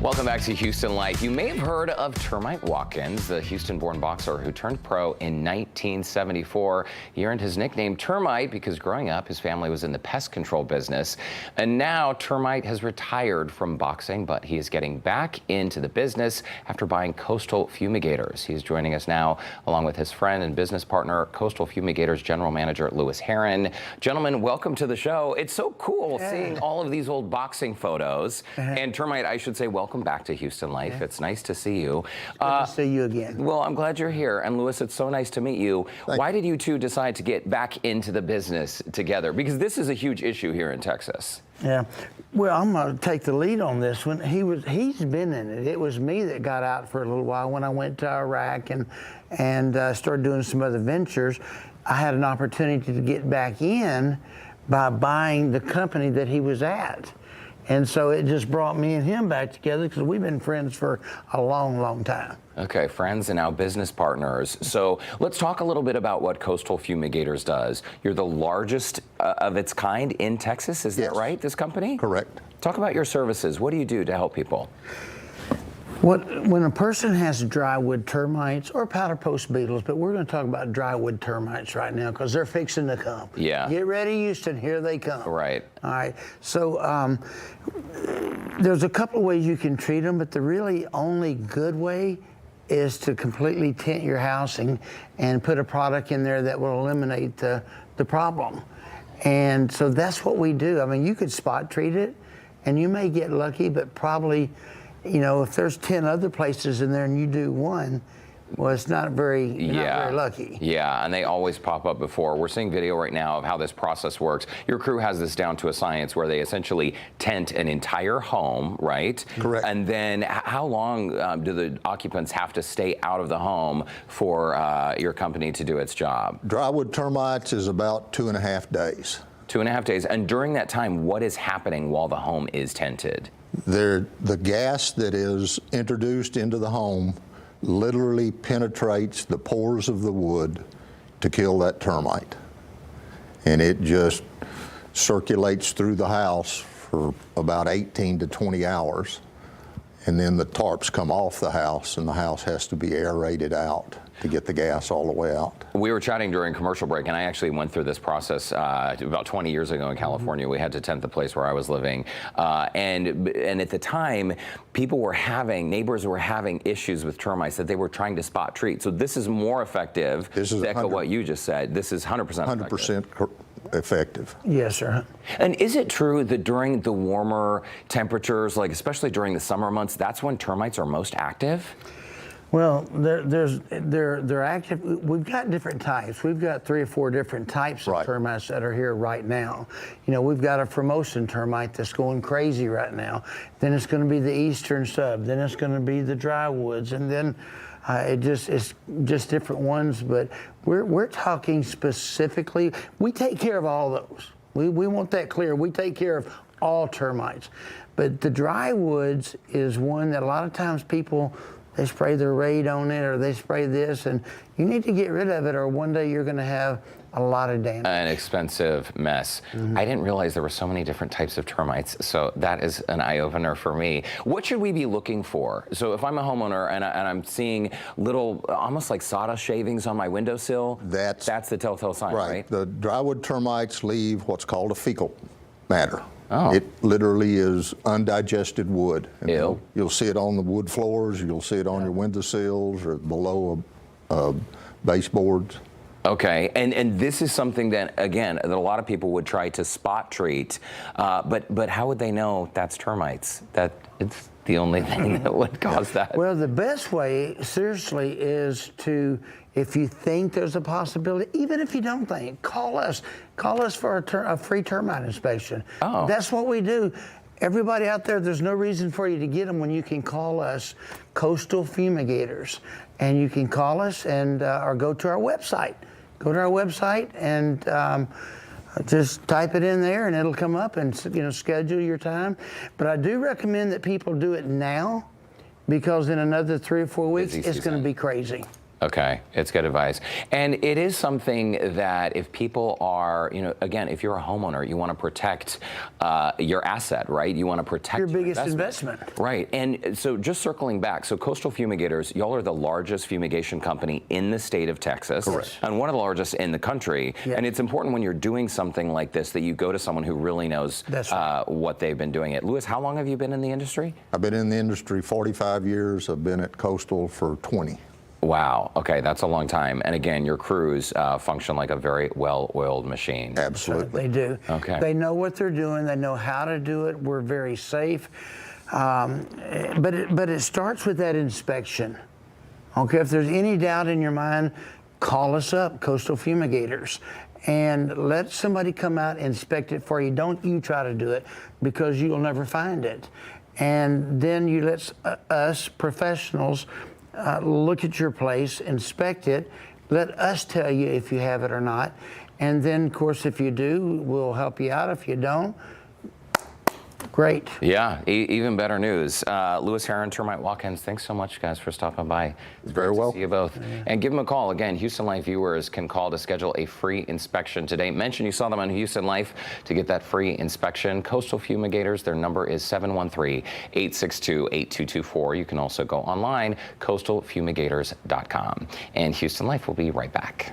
Welcome back to Houston Life. You may have heard of Termite Watkin, the Houston-born boxer who turned pro in 1974. He earned his nickname Termite because growing up, his family was in the pest control business. And now Termite has retired from boxing, but he is getting back into the business after buying Coastal Fumigators. He is joining us now along with his friend and business partner, Coastal Fumigators General Manager Lewis Herron. Gentlemen, welcome to the show. It's so cool seeing all of these old boxing photos. And Termite, I should say, welcome back to Houston Life. It's nice to see you. Good to see you again. Well, I'm glad you're here. And Lewis, it's so nice to meet you. Why did you two decide to get back into the business together? Because this is a huge issue here in Texas. Yeah. Well, I'm going to take the lead on this one. He's been in it. It was me that got out for a little while when I went to Iraq and started doing some other ventures. I had an opportunity to get back in by buying the company that he was at. And so it just brought me and him back together because we've been friends for a long, long time. Okay, friends and now business partners. So let's talk a little bit about what Coastal Fumigators does. You're the largest of its kind in Texas, is that right, this company? Correct. Talk about your services. What do you do to help people? When a person has drywood termites or powder post beetles, but we're going to talk about drywood termites right now because they're fixing to come. Yeah. Get ready, Houston, here they come. Right. All right. So there's a couple of ways you can treat them, but the really only good way is to completely tint your housing and put a product in there that will eliminate the problem. And so that's what we do. I mean, you could spot treat it, and you may get lucky, but probably, you know, if there's 10 other places in there and you do one, well, it's not very, you're not very lucky. Yeah, and they always pop up before. We're seeing video right now of how this process works. Your crew has this down to a science where they essentially tent an entire home, right? Correct. And then how long do the occupants have to stay out of the home for your company to do its job? Drywood termites is about 2.5 days. 2.5 days. And during that time, what is happening while the home is tented? The gas that is introduced into the home literally penetrates the pores of the wood to kill that termite. And it just circulates through the house for about 18 to 20 hours. And then the tarps come off the house and the house has to be aerated out to get the gas all the way out. We were chatting during commercial break, and I actually went through this process about 20 years ago in California. We had to tent the place where I was living. And at the time, neighbors were having issues with termites that they were trying to spot treat. So this is more effective. This is to echo what you just said. This is 100% effective. 100% effective. Yes, sir. And is it true that during the warmer temperatures, like especially during the summer months, that's when termites are most active? Well, they're active. We've got different types. We've got 3 or 4 different types of termites that are here right now. You know, we've got a Formosan termite that's going crazy right now. Then it's going to be the eastern sub. Then it's going to be the drywoods, and then it's just different ones. But we're talking specifically. We take care of all those. We want that clear. We take care of all termites. But the drywoods is one that a lot of times people, they spray their Raid on it or they spray this, and you need to get rid of it or one day you're going to have a lot of damage. An expensive mess. I didn't realize there were so many different types of termites, so that is an eye-opener for me. What should we be looking for? So if I'm a homeowner and I'm seeing little, almost like sawdust shavings on my windowsill, that's the telltale sign, right? The drywood termites leave what's called a fecal matter. Oh. It literally is undigested wood. Ew. You'll see it on the wood floors, you'll see it on your windowsills or below baseboards. Okay, and this is something that, again, that a lot of people would try to spot treat, but how would they know that's termites? That it's the only thing that would cause that? Well, the best way, seriously, is to, if you think there's a possibility, even if you don't think, call us. Call us for a free termite inspection. Oh. That's what we do. Everybody out there, there's no reason for you to get them when you can call us, Coastal Fumigators. And you can call us and or go to our website. Go to our website and just type it in there and it'll come up and, you know, schedule your time. But I do recommend that people do it now because in another 3 or 4 weeks, it's going to be crazy. Okay, it's good advice. And it is something that if people are, again, if you're a homeowner, you want to protect your asset, right? You want to protect your biggest investment. Right. And so just circling back, so Coastal Fumigators, y'all are the largest fumigation company in the state of Texas. Correct. And one of the largest in the country. Yeah. And it's important when you're doing something like this that you go to someone who really knows That's right. what they've been doing it. Lewis, how long have you been in the industry? I've been in the industry 45 years. I've been at Coastal for 20. Wow. Okay, that's a long time. And again, your crews function like a very well-oiled machine. Absolutely. They do. Okay. They know what they're doing. They know how to do it. We're very safe. But it starts with that inspection. Okay, if there's any doubt in your mind, call us up, Coastal Fumigators, and let somebody come out and inspect it for you. Don't you try to do it, because you'll never find it. And then you let us professionals look at your place, inspect it, let us tell you if you have it or not. And then, of course, if you do, we'll help you out. If you don't, great. Yeah, even better news. Lewis Heron, Termite Watkin, thanks so much, guys, for stopping by. It's very great to well. see you both. Yeah. And give them a call. Again, Houston Life viewers can call to schedule a free inspection today. Mention you saw them on Houston Life to get that free inspection. Coastal Fumigators, their number is 713-862-8224. You can also go online, coastalfumigators.com. And Houston Life will be right back.